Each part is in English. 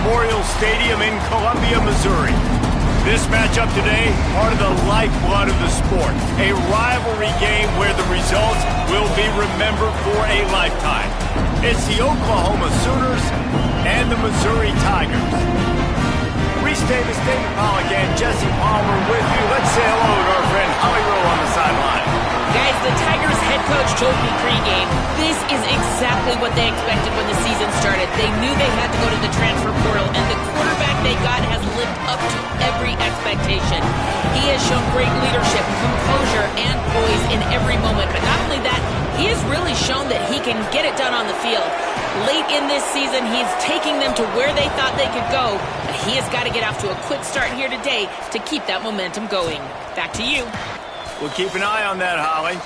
Memorial Stadium in Columbia, Missouri. This matchup today, part of the lifeblood of the sport. A rivalry game where the results will be remembered for a lifetime. It's the Oklahoma Sooners and the Missouri Tigers. Reese Davis, David Pollack, and Jesse Palmer with you. Let's say hello to our friend Holly Rowe on the sideline. Guys, the Tigers head coach told me pregame, this is exactly what they expected when the season started. They knew they had to go to the transfer portal, and the quarterback they got has lived up to every expectation. He has shown great leadership, composure, and poise in every moment. But not only that, he has really shown that he can get it done on the field. Late in this season, he's taking them to where they thought they could go. But he has got to get off to a quick start here today to keep that momentum going. Back to you. We'll keep an eye on that, Holly.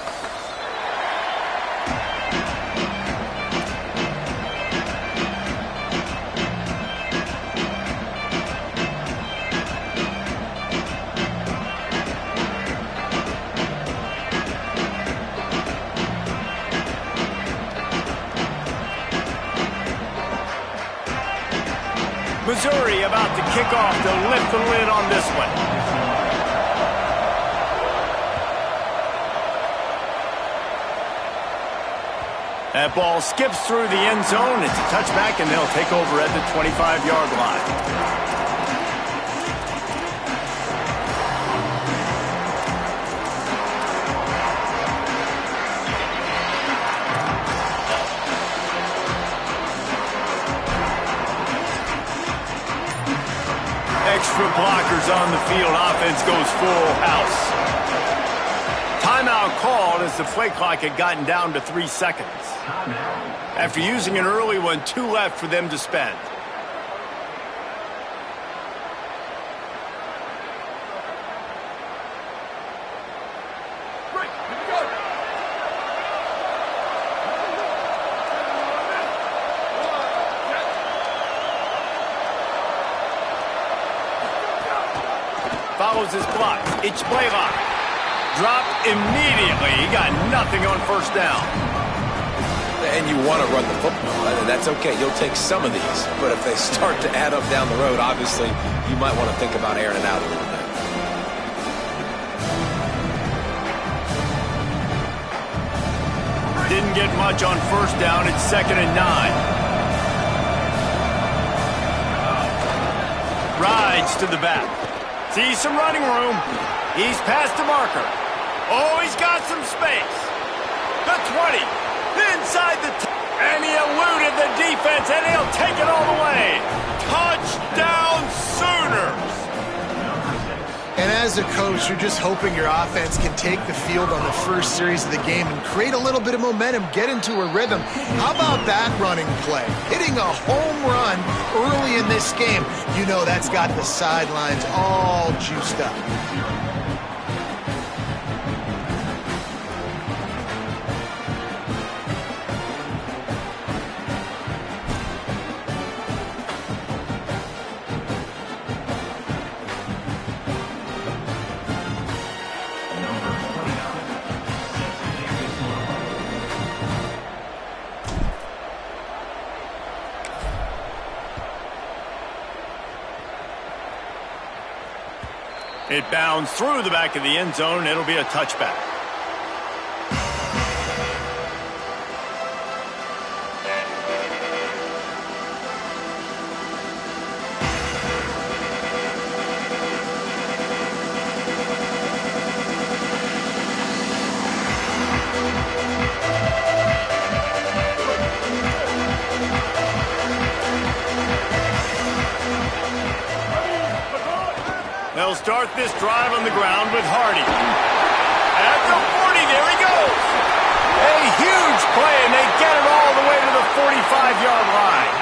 Missouri about to kick off to lift the lid on this one. That ball skips through the end zone. It's a touchback, and they'll take over at the 25-yard line. Extra blockers on the field. Offense goes full house. Timeout called as the play clock had gotten down to 3 seconds. After using an early one, 2 left for them to spend. Follows his block. It's Blaylock. Dropped immediately. He got nothing on first down. And you want to run the football, and that's okay. You'll take some of these. But if they start to add up down the road, obviously, you might want to think about airing it out a little bit. Didn't get much on first down. It's 2nd and 9. Rides to the back. Sees some running room. He's past the marker. Oh, he's got some space. The 20. Inside the and he eluded the defense, and he'll take it all the way. Touchdown, Sooners! And as a coach, you're just hoping your offense can take the field on the first series of the game and create a little bit of momentum, get into a rhythm. How about that running play? Hitting a home run early in this game. You know that's got the sidelines all juiced up. It bounds through the back of the end zone. It'll be a touchback. They'll start this drive on the ground with Hardy. At the 40, there he goes. A huge play, and they get it all the way to the 45-yard line.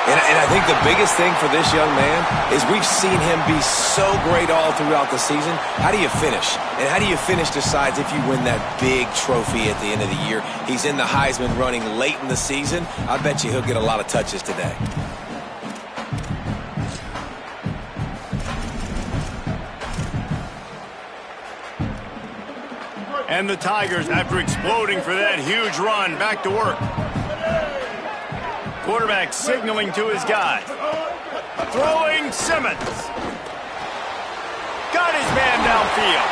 And I think the biggest thing for this young man is we've seen him be so great all throughout the season. How do you finish? And how do you finish decides if you win that big trophy at the end of the year. He's in the Heisman running late in the season. I bet you he'll get a lot of touches today. And the Tigers, after exploding for that huge run, back to work. Quarterback signaling to his guy. Throwing Simmons. Got his man downfield.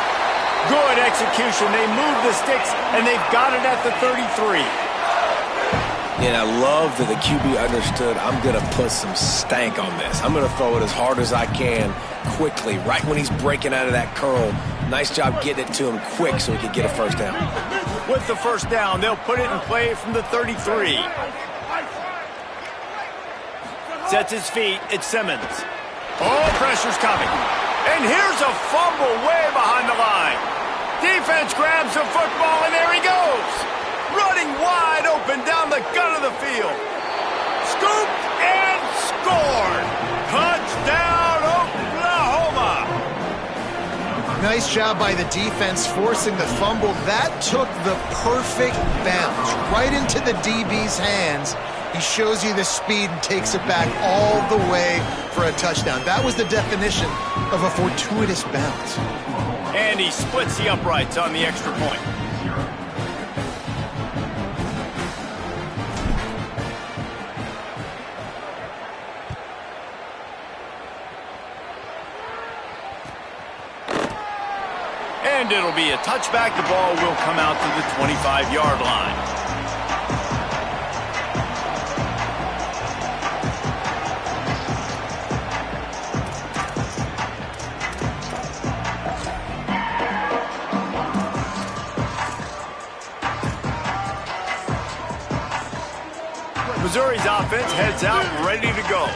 Good execution. They move the sticks, and they've got it at the 33. And I love that the QB understood, I'm going to put some stank on this. I'm going to throw it as hard as I can quickly, right when he's breaking out of that curl. Nice job getting it to him quick so he could get a first down. With the first down, they'll put it in play from the 33. Sets his feet. It's Simmons. Oh, pressure's coming. And here's a fumble way behind the line. Defense grabs the football, and there he goes. Running wide open down the gun of the field. Scooped and scored. Touchdown, Oklahoma. Nice job by the defense forcing the fumble. That took the perfect bounce right into the DB's hands. He shows you the speed and takes it back all the way for a touchdown. That was the definition of a fortuitous bounce. And he splits the uprights on the extra point. And it'll be a touchback. The ball will come out to the 25-yard line. Missouri's offense heads out ready to go.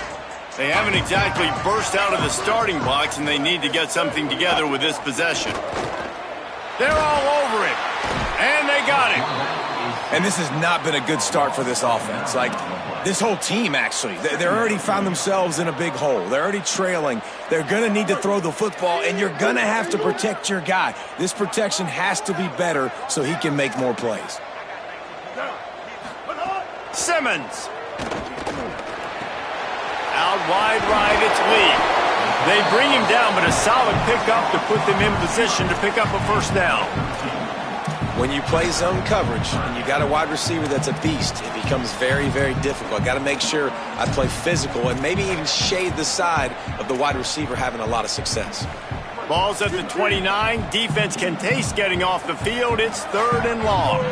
They haven't exactly burst out of the starting blocks, and they need to get something together with this possession. They're all over it, and they got it. And this has not been a good start for this offense. Like, this whole team, actually. They're already found themselves in a big hole. They're already trailing. They're going to need to throw the football, and you're going to have to protect your guy. This protection has to be better so he can make more plays. Simmons. Out wide right, it's Lee. They bring him down, but a solid pickup to put them in position to pick up a first down. When you play zone coverage and you got a wide receiver that's a beast, it becomes very, very difficult. Got to make sure I play physical and maybe even shade the side of the wide receiver having a lot of success. Ball's at the 29. Defense can taste getting off the field. It's 3rd and long.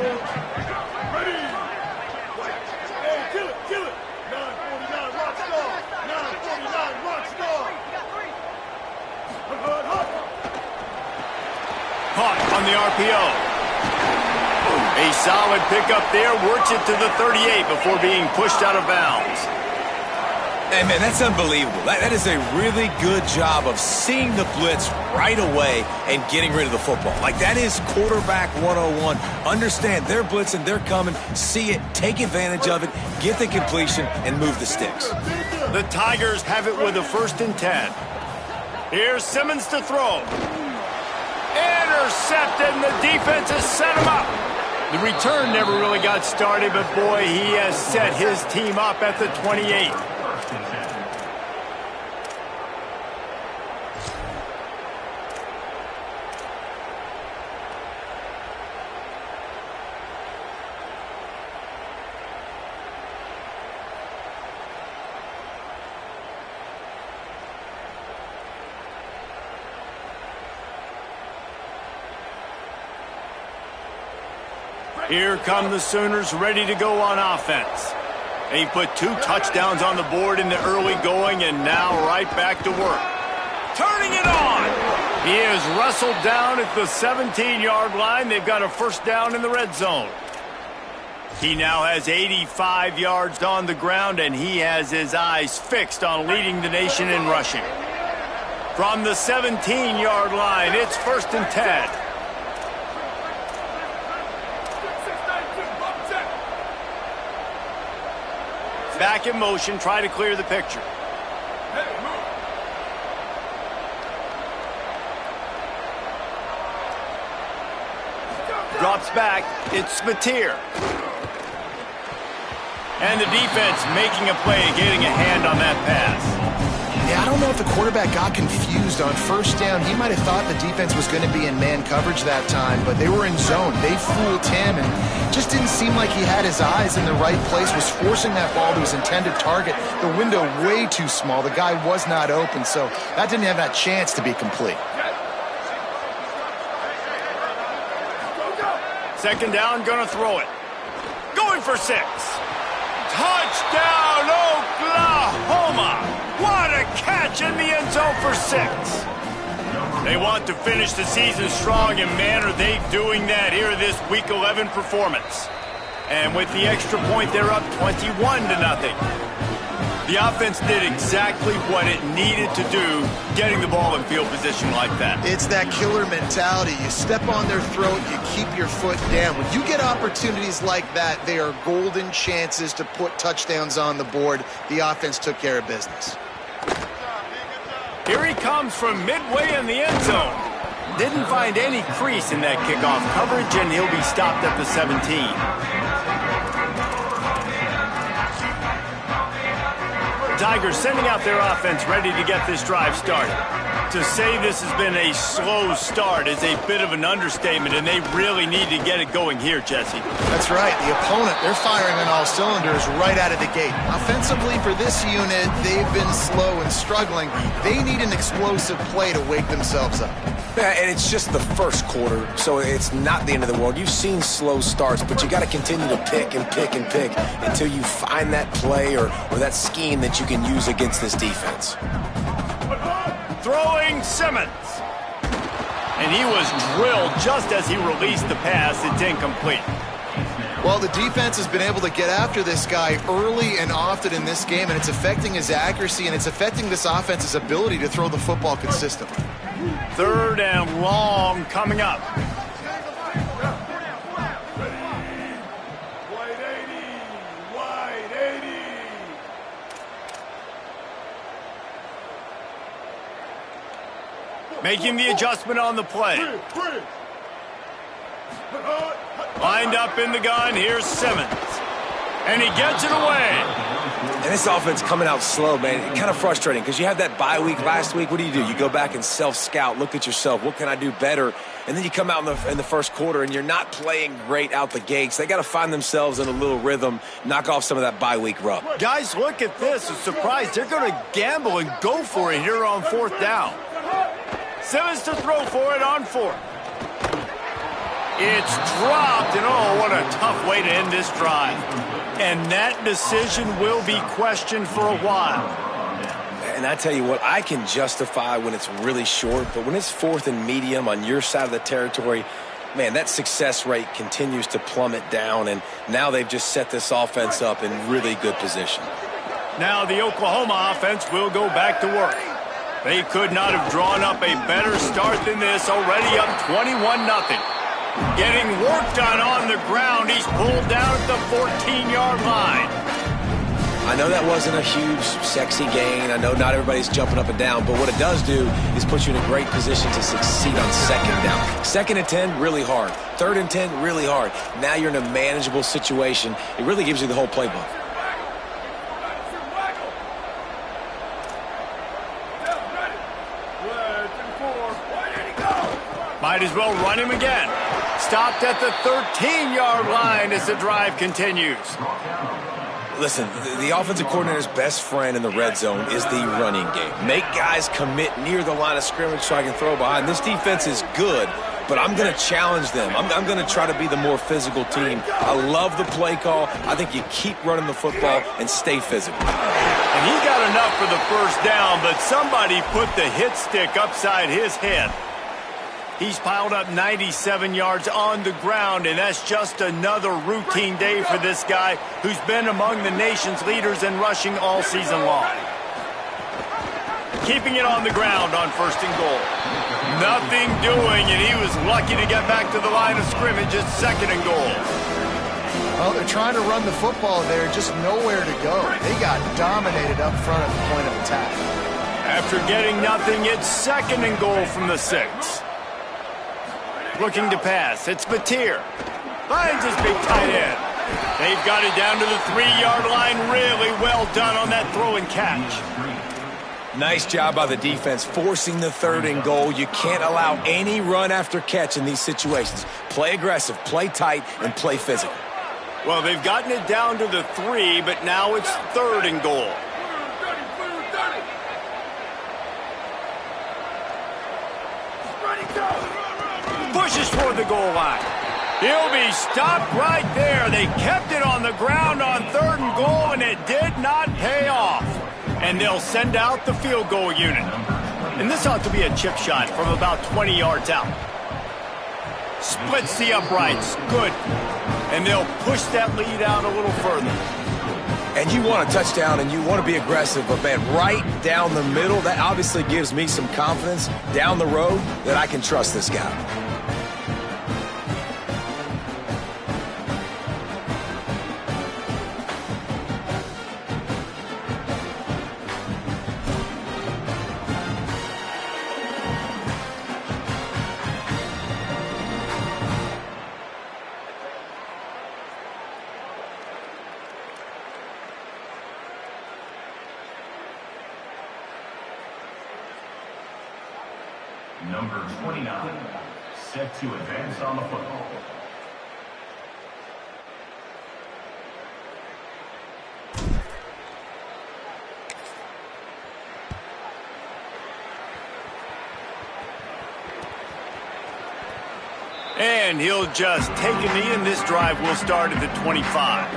Caught on the RPO. A solid pickup there, works it to the 38 before being pushed out of bounds. Hey, man, that's unbelievable. That is a really good job of seeing the blitz right away and getting rid of the football. Like, that is quarterback 101. Understand, they're blitzing, they're coming, see it, take advantage of it, get the completion, and move the sticks. The Tigers have it with a 1st and 10. Here's Simmons to throw. Intercepted, and the defense has set him up. The return never really got started, but boy, he has set his team up at the 28. Here come the Sooners ready to go on offense. They put 2 touchdowns on the board in the early going and now right back to work. Turning it on. He is wrestled down at the 17-yard line. They've got a first down in the red zone. He now has 85 yards on the ground, and he has his eyes fixed on leading the nation in rushing. From the 17-yard line, it's 1st and 10. Back in motion, try to clear the picture. Drops back, it's Spatier. And the defense making a play, getting a hand on that pass. Yeah, I don't know if the quarterback got confused on first down. He might have thought the defense was going to be in man coverage that time, but they were in zone. They fooled him and just didn't seem like he had his eyes in the right place, was forcing that ball to his intended target. The window way too small. The guy was not open, so that didn't have that chance to be complete. Second down, gonna throw it. Going for 6. Touchdown, Oklahoma! What a catch in the end zone for 6. They want to finish the season strong, and man, are they doing that here in this Week 11 performance. And with the extra point, they're up 21-0. The offense did exactly what it needed to do, getting the ball in field position like that. It's that killer mentality. You step on their throat, you keep your foot down. When you get opportunities like that, they are golden chances to put touchdowns on the board. The offense took care of business. Here he comes from midway in the end zone. Didn't find any crease in that kickoff coverage, and he'll be stopped at the 17. Tigers sending out their offense ready to get this drive started. To say this has been a slow start is a bit of an understatement, and they really need to get it going here, Jesse. That's right. The opponent, they're firing on all cylinders right out of the gate. Offensively for this unit, they've been slow and struggling. They need an explosive play to wake themselves up. Yeah, and it's just the first quarter, so it's not the end of the world. You've seen slow starts, but you got to continue to pick and pick and pick until you find that play or that scheme that you can use against this defense. Throwing Simmons. And he was drilled just as he released the pass. It's incomplete. Well, the defense has been able to get after this guy early and often in this game, and it's affecting his accuracy, and it's affecting this offense's ability to throw the football consistently. 3rd and long coming up. Wide 80. Making the adjustment on the play. Lined up in the gun, here's Simmons. And he gets it away. And this offense coming out slow, man. Kind of frustrating because you had that bye week last week. What do? You go back and self-scout, look at yourself. What can I do better? And then you come out in the first quarter and you're not playing great out the gates. They got to find themselves in a little rhythm, knock off some of that bye week rub. Guys, look at this. A surprise. They're going to gamble and go for it here on 4th down. Simmons to throw for it on 4th. It's dropped, and oh, what a tough way to end this drive. And that decision will be questioned for a while. And I tell you what, I can justify when it's really short, but when it's 4th and medium on your side of the territory, man, that success rate continues to plummet down, and now they've just set this offense up in really good position. Now the Oklahoma offense will go back to work. They could not have drawn up a better start than this, already up 21-0. Getting work done on the ground. He's pulled down at the 14-yard line. I know that wasn't a huge, sexy gain. I know not everybody's jumping up and down, but what it does do is put you in a great position to succeed on 2nd down. 2nd and 10, really hard. 3rd and 10, really hard. Now you're in a manageable situation. It really gives you the whole playbook. Might as well run him again. Stopped at the 13-yard line as the drive continues. Listen, the offensive coordinator's best friend in the red zone is the running game. Make guys commit near the line of scrimmage so I can throw behind. This defense is good, but I'm going to challenge them. I'm going to try to be the more physical team. I love the play call. I think you keep running the football and stay physical. And he got enough for the 1st down, but somebody put the hit stick upside his head. He's piled up 97 yards on the ground, and that's just another routine day for this guy who's been among the nation's leaders in rushing all season long. Keeping it on the ground on 1st and goal. Nothing doing, and he was lucky to get back to the line of scrimmage at 2nd and goal. Well, they're trying to run the football there, just nowhere to go. They got dominated up front at the point of attack. After getting nothing, it's 2nd and goal from the 6. Looking to pass. It's Batir. Finds his big tight end. They've got it down to the 3-yard line. Really well done on that throw and catch. Nice job by the defense forcing the 3rd and goal. You can't allow any run after catch in these situations. Play aggressive, play tight, and play physical. Well, they've gotten it down to the 3, but now it's 3rd and goal. Pushes toward the goal line. He'll be stopped right there. They kept it on the ground on 3rd and goal, and it did not pay off. And they'll send out the field goal unit. And this ought to be a chip shot from about 20 yards out. Splits the uprights. Good. And they'll push that lead out a little further. And you want a touchdown and you want to be aggressive, but man, right down the middle, that obviously gives me some confidence down the road that I can trust this guy. Number 29, set to advance on the football. And he'll just take a knee, and this drive will start at the 25.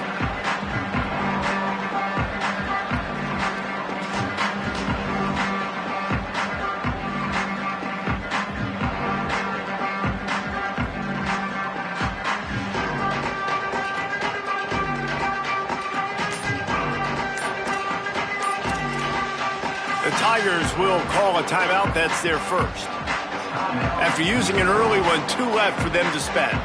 The Tigers will call a timeout. That's their first. After using an early one, 2 left for them to spend.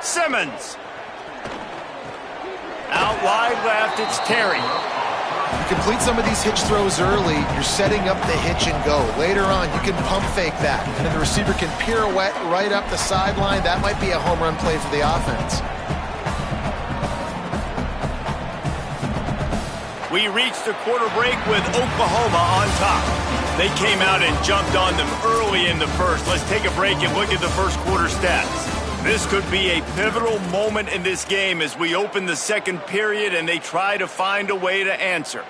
Simmons. Out wide left, it's Terry. You complete some of these hitch throws early, you're setting up the hitch and go. Later on, you can pump fake that, and then the receiver can pirouette right up the sideline. That might be a home run play for the offense. We reached the quarter break with Oklahoma on top. They came out and jumped on them early in the first. Let's take a break and look at the first quarter stats. This could be a pivotal moment in this game as we open the second period and they try to find a way to answer.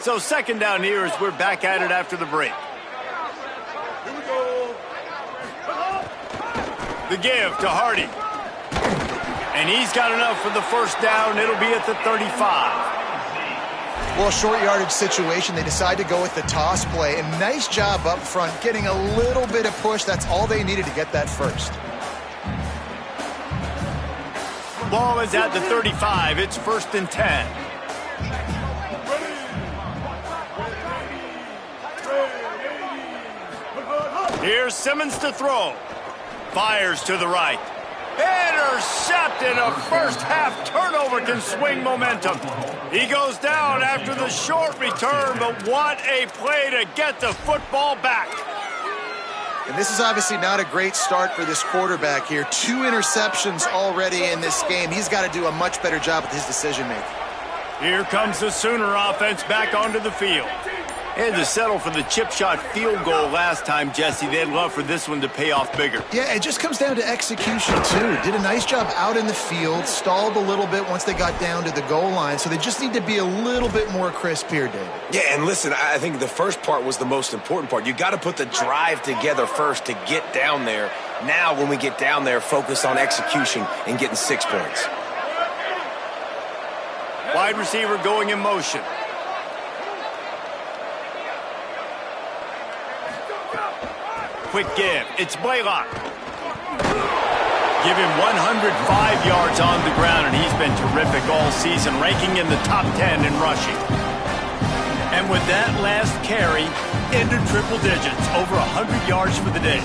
So second down here as we're back at it after the break. Here we go. The give to Hardy. And he's got enough for the first down. It'll be at the 35. Well, short yardage situation, they decide to go with the toss play. And nice job up front, getting a little bit of push. That's all they needed to get that first. Ball is at the 35. It's 1st and 10. Here's Simmons to throw. Fires to the right. Intercepted. A first-half turnover can swing momentum. He goes down after the short return, but what a play to get the football back. And this is obviously not a great start for this quarterback here. 2 interceptions already in this game. He's got to do a much better job with his decision-making. Here comes the Sooner offense back onto the field. They had to settle for the chip shot field goal last time, Jesse. They'd love for this one to pay off bigger. Yeah, it just comes down to execution, too. Did a nice job out in the field, stalled a little bit once they got down to the goal line, so they just need to be a little bit more crisp here, David. Yeah, and listen, I think the first part was the most important part. You got to put the drive together first to get down there. Now, when we get down there, focus on execution and getting 6 points. Wide receiver going in motion. Quick give. It's Blaylock. Give him 105 yards on the ground, and he's been terrific all season, ranking in the top 10 in rushing. And with that last carry, into triple digits, over 100 yards for the day.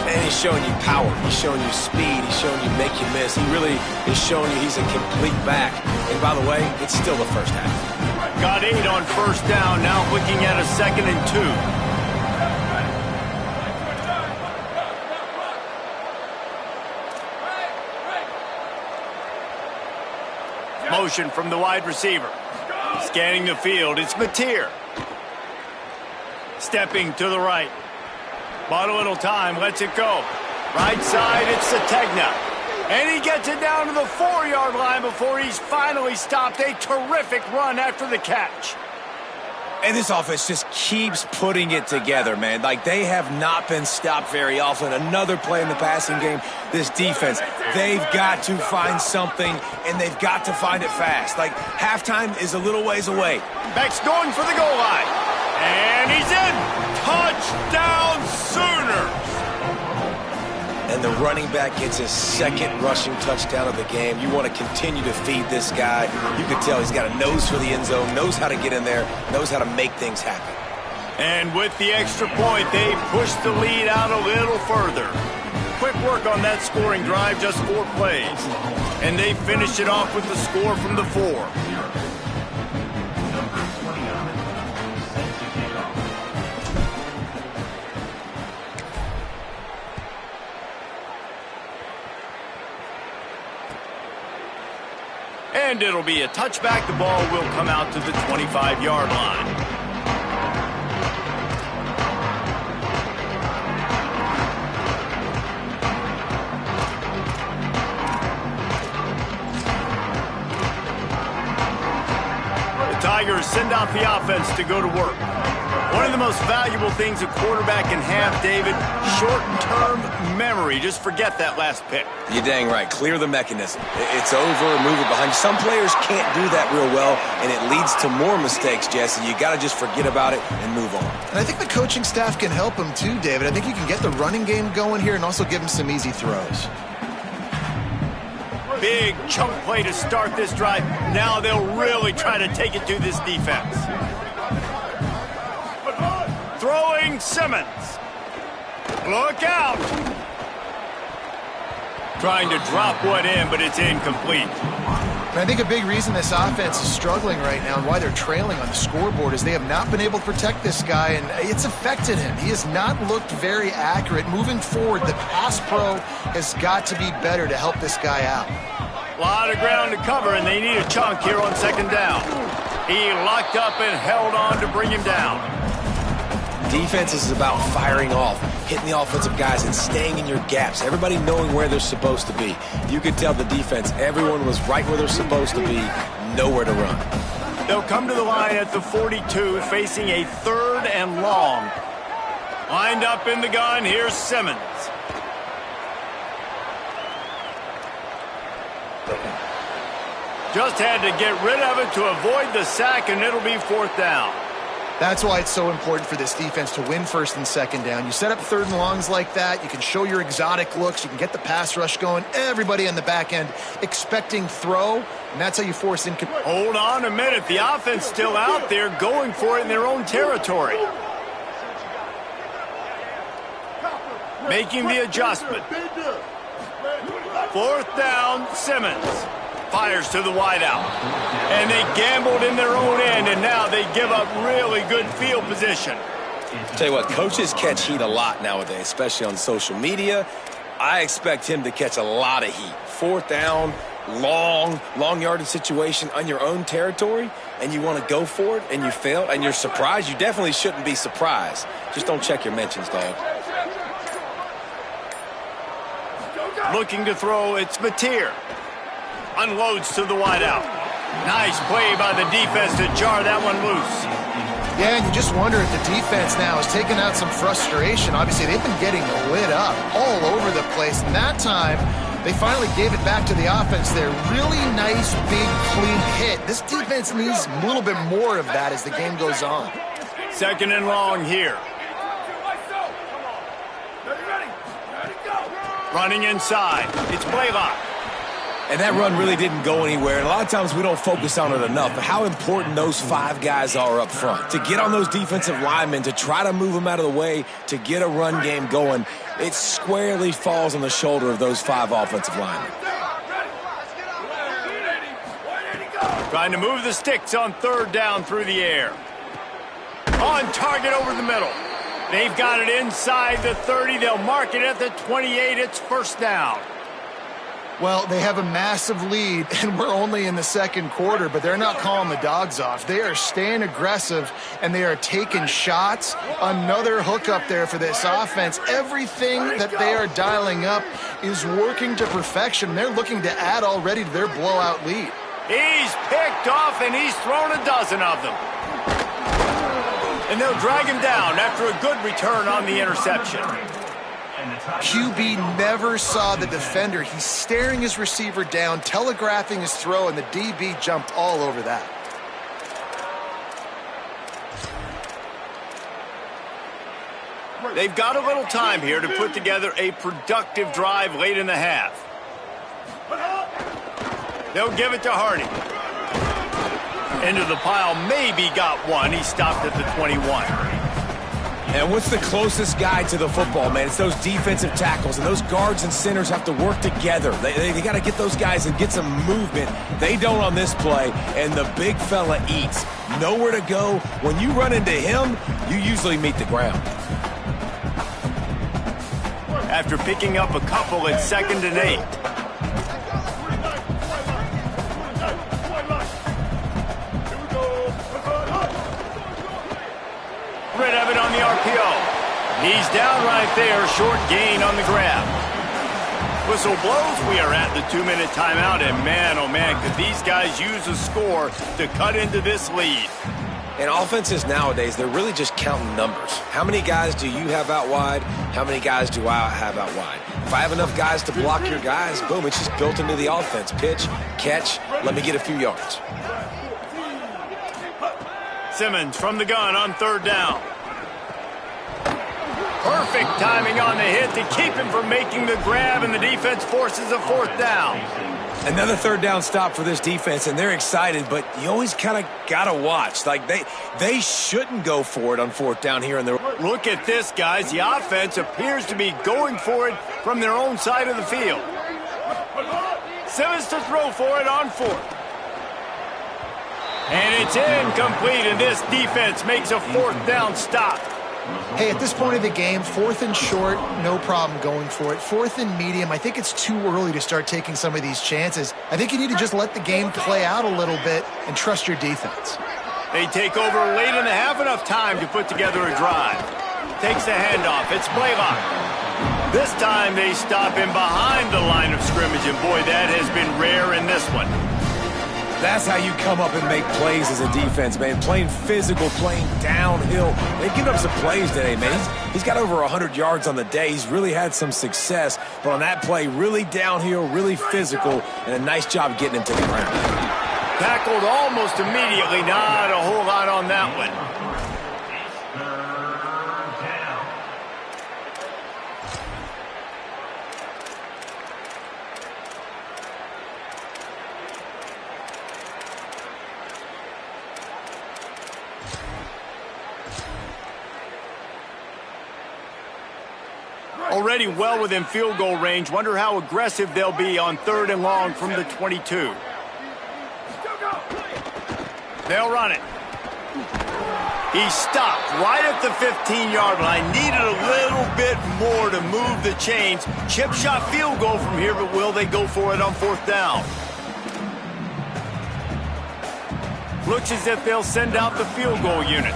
And he's showing you power. He's showing you speed. He's showing you make you miss. He really is showing you he's a complete back. And by the way, it's still the first half. Got 8 on first down. Now looking at a 2nd and 2. Motion from the wide receiver. Scanning the field, it's Mateer. Stepping to the right. Bought a little time, lets it go. Right side, it's Sategna. And he gets it down to the 4-yard line before he's finally stopped. A terrific run after the catch. And this offense just keeps putting it together, man. Like, they have not been stopped very often. Another play in the passing game. This defense, they've got to find something, and they've got to find it fast. Like, halftime is a little ways away. Beck's going for the goal line. And he's in. Touchdown Sooners. And the running back gets his 2nd rushing touchdown of the game. You want to continue to feed this guy. You can tell he's got a nose for the end zone, knows how to get in there, knows how to make things happen. And with the extra point, they push the lead out a little further. Quick work on that scoring drive, just 4 plays. And they finish it off with the score from the 4. And it'll be a touchback. The ball will come out to the 25-yard line. The Tigers send out the offense to go to work. One of the most valuable things a quarterback can have, David, short-term memory. Just forget that last pick. You're dang right. Clear the mechanism. It's over, move it behind you. Some players can't do that real well, and it leads to more mistakes, Jesse. You got to just forget about it and move on. And I think the coaching staff can help him too, David. I think you can get the running game going here and also give him some easy throws. Big chunk play to start this drive. Now they'll really try to take it to this defense. Throwing Simmons. Look out. Trying to drop one in, but it's incomplete. And I think a big reason this offense is struggling right now and why they're trailing on the scoreboard is they have not been able to protect this guy, and it's affected him. He has not looked very accurate. Moving forward, the pass pro has got to be better to help this guy out. A lot of ground to cover, and they need a chunk here on 2nd down. He locked up and held on to bring him down. Defense is about firing off, hitting the offensive guys, and staying in your gaps. Everybody knowing where they're supposed to be. You could tell the defense, everyone was right where they're supposed to be, nowhere to run. They'll come to the line at the 42, facing a 3rd and long. Lined up in the gun, here's Simmons. Just had to get rid of it to avoid the sack, and it'll be 4th down. That's why it's so important for this defense to win 1st and 2nd down. You set up 3rd and longs like that, you can show your exotic looks, you can get the pass rush going, everybody on the back end expecting throw, and that's how you force in. Hold on a minute, the offense still out there going for it in their own territory. Making the adjustment. 4th down, Simmons. Fires to the wideout. And they gambled in their own end, and now they give up really good field position. Tell you what, coaches catch heat a lot nowadays, especially on social media. I expect him to catch a lot of heat. 4th down, long yardage situation on your own territory, and you want to go for it, and you fail, and you're surprised. You definitely shouldn't be surprised. Just don't check your mentions, dog. Looking to throw, it's Mateer. Unloads to the wideout. Nice play by the defense to jar that one loose. Yeah, and you just wonder if the defense now has taken out some frustration. Obviously, they've been getting lit up all over the place. And that time, they finally gave it back to the offense there. Really nice, big, clean hit. This defense needs a little bit more of that as the game goes on. 2nd and long here. Running inside. It's Blaylock. And that run really didn't go anywhere. And a lot of times we don't focus on it enough, but how important those 5 guys are up front. To get on those defensive linemen, to try to move them out of the way, to get a run game going, it squarely falls on the shoulder of those 5 offensive linemen. Trying to move the sticks on 3rd down through the air. On target over the middle. They've got it inside the 30. They'll mark it at the 28. It's 1st down. Well, they have a massive lead, and we're only in the 2nd quarter, but they're not calling the dogs off. They are staying aggressive, and they are taking shots. Another hook up there for this offense. Everything that they are dialing up is working to perfection. They're looking to add already to their blowout lead. He's picked off, and he's thrown a dozen of them. And they'll drag him down after a good return on the interception. QB never saw the defender. He's staring his receiver down, telegraphing his throw, and the DB jumped all over that. They've got a little time here to put together a productive drive late in the half. They'll give it to Hardy. Into the pile, maybe got one. He stopped at the 21. And what's the closest guy to the football, man? It's those defensive tackles, and those guards and centers have to work together. They got to get those guys and get some movement. They don't on this play, and the big fella eats. Nowhere to go. When you run into him, you usually meet the ground. After picking up a couple at 2nd and 8. Red Evan on the RPO. He's down right there, short gain on the grab. Whistle blows, we are at the 2-minute timeout, and man, oh man, could these guys use a score to cut into this lead. And offenses nowadays, they're really just counting numbers. How many guys do you have out wide? How many guys do I have out wide? If I have enough guys to block your guys, boom, it's just built into the offense. Pitch, catch, let me get a few yards. Simmons from the gun on 3rd down. Perfect timing on the hit to keep him from making the grab, and the defense forces a 4th down. Another 3rd down stop for this defense, and they're excited, but you always kind of got to watch. Like, they shouldn't go for it on 4th down here in the... Look at this, guys. The offense appears to be going for it from their own side of the field. Simmons to throw for it on 4th. And it's incomplete, and this defense makes a 4th down stop. Hey, at this point of the game, 4th and short, no problem going for it. 4th and medium, I think it's too early to start taking some of these chances. I think you need to just let the game play out a little bit and trust your defense. They take over late in the half, enough time to put together a drive. Takes the handoff. It's Blaylock. This time they stop him behind the line of scrimmage, and boy, that has been rare in this one. That's how you come up and make plays as a defense, man. Playing physical, playing downhill. They've given up some plays today, man. He's got over 100 yards on the day. He's really had some success. But on that play, really downhill, really physical, and a nice job getting him to the ground. Tackled almost immediately. Not a whole lot on that one. Already well within field goal range. Wonder how aggressive they'll be on 3rd and long from the 22. They'll run it. He stopped right at the 15-yard line. Needed a little bit more to move the chains. Chip shot field goal from here, but will they go for it on 4th down? Looks as if they'll send out the field goal unit.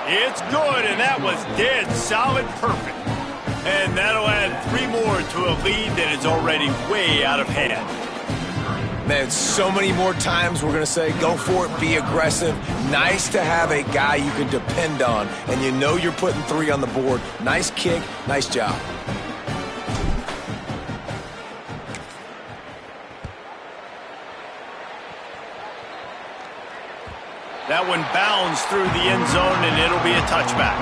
It's good, and that was dead solid perfect. And that'll add 3 more to a lead that is already way out of hand. Man, so many more times we're going to say, go for it, be aggressive. Nice to have a guy you can depend on, and you know you're putting 3 on the board. Nice kick, nice job. That one bounds through the end zone, and it'll be a touchback.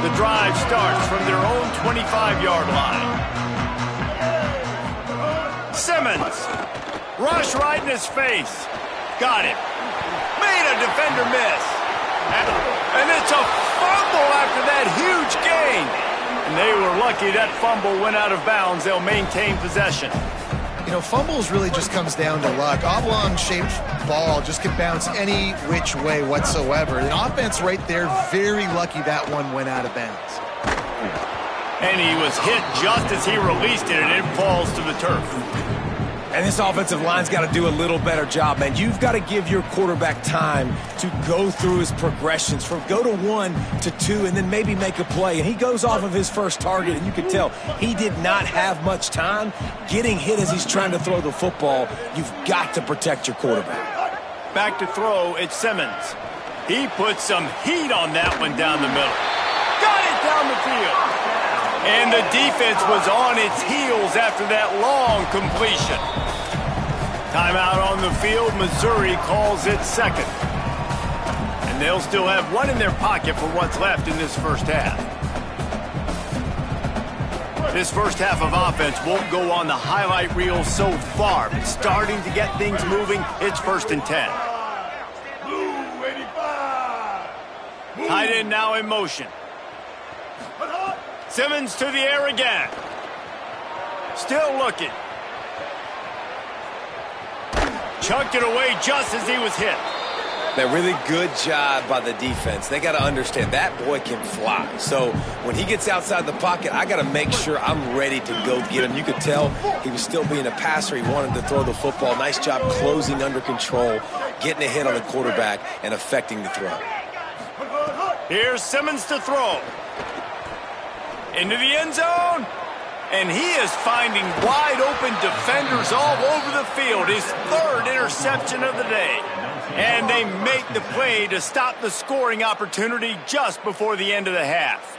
The drive starts from their own 25-yard line. Simmons, rush right in his face. Got it. Made a defender miss. And it's a fumble after that huge gain. And they were lucky that fumble went out of bounds. They'll maintain possession. You know, fumbles really just comes down to luck. Oblong-shaped ball just can bounce any which way whatsoever. The offense right there, very lucky that one went out of bounds. And he was hit just as he released it, and it falls to the turf. And this offensive line's got to do a little better job, man. You've got to give your quarterback time to go through his progressions from go to 1 to 2 and then maybe make a play. And he goes off of his first target, and you can tell he did not have much time getting hit as he's trying to throw the football. You've got to protect your quarterback. Back to throw, it's Simmons. He put some heat on that one down the middle. Got it down the field. And the defense was on its heels after that long completion. Timeout on the field. Missouri calls it second. And they'll still have one in their pocket for what's left in this first half. This first half of offense won't go on the highlight reel so far, but starting to get things moving, it's 1st and 10. Tight end now in motion. Simmons to the air again. Still looking. Chucked it away just as he was hit. That really good job by the defense. They got to understand that boy can fly. So when he gets outside the pocket, I got to make sure I'm ready to go get him. You could tell he was still being a passer. He wanted to throw the football. Nice job closing under control, getting a hit on the quarterback, and affecting the throw. Here's Simmons to throw. Into the end zone. And he is finding wide open defenders all over the field. His 3rd interception of the day. And they make the play to stop the scoring opportunity just before the end of the half.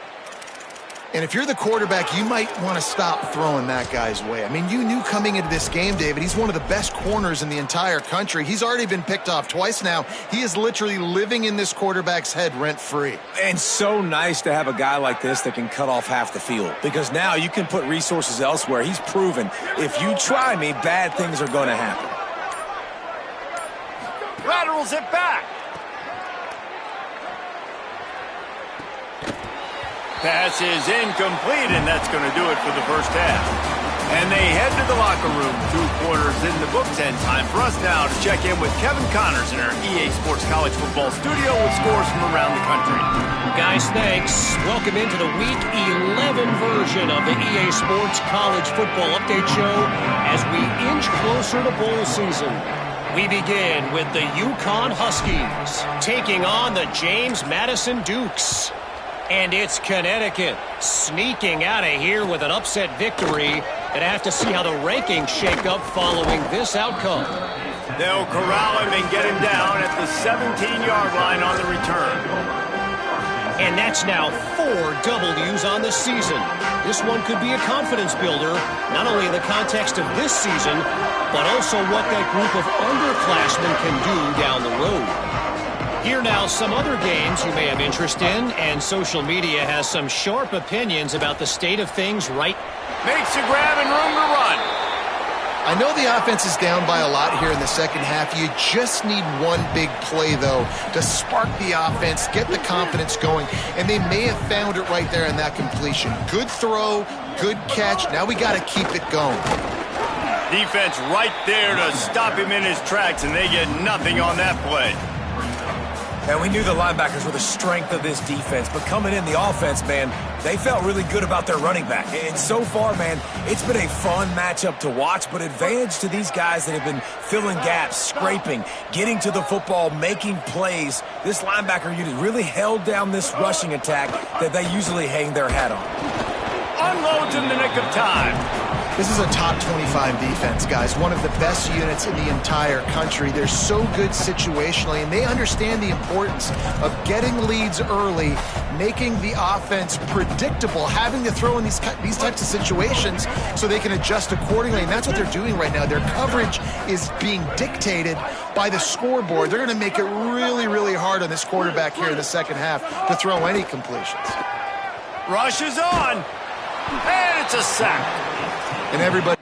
And if you're the quarterback, you might want to stop throwing that guy's way. I mean, you knew coming into this game, David, he's one of the best corners in the entire country. He's already been picked off twice now. He is literally living in this quarterback's head rent-free. And so nice to have a guy like this that can cut off half the field, because now you can put resources elsewhere. He's proven if you try me, bad things are going to happen. Laterals it back. Pass is incomplete, and that's going to do it for the first half. And they head to the locker room. 2 quarters in the books, and time for us now to check in with Kevin Connors in our EA Sports College Football studio with scores from around the country. Guys, thanks. Welcome into the Week 11 version of the EA Sports College Football Update Show as we inch closer to bowl season. We begin with the UConn Huskies taking on the James Madison Dukes. And it's Connecticut sneaking out of here with an upset victory. And I have to see how the rankings shake up following this outcome. They'll corral him and get him down at the 17-yard line on the return. And that's now 4 W's on the season. This one could be a confidence builder, not only in the context of this season, but also what that group of underclassmen can do down the road. Here now some other games you may have interest in, and social media has some sharp opinions about the state of things right. Makes a grab and room to run. I know the offense is down by a lot here in the second half. You just need one big play, though, to spark the offense, get the confidence going, and they may have found it right there in that completion. Good throw, good catch. Now we got to keep it going. Defense right there to stop him in his tracks, and they get nothing on that play. And we knew the linebackers were the strength of this defense, but coming in the offense, man, they felt really good about their running back. And so far, man, it's been a fun matchup to watch, but advantage to these guys that have been filling gaps, scraping, getting to the football, making plays. This linebacker unit really held down this rushing attack that they usually hang their hat on. Unloads in the nick of time. This is a top 25 defense, guys. One of the best units in the entire country. They're so good situationally, and they understand the importance of getting leads early, making the offense predictable, having to throw in these types of situations so they can adjust accordingly, and that's what they're doing right now. Their coverage is being dictated by the scoreboard. They're going to make it really, really hard on this quarterback here in the second half to throw any completions. Rush is on, and it's a sack. And everybody...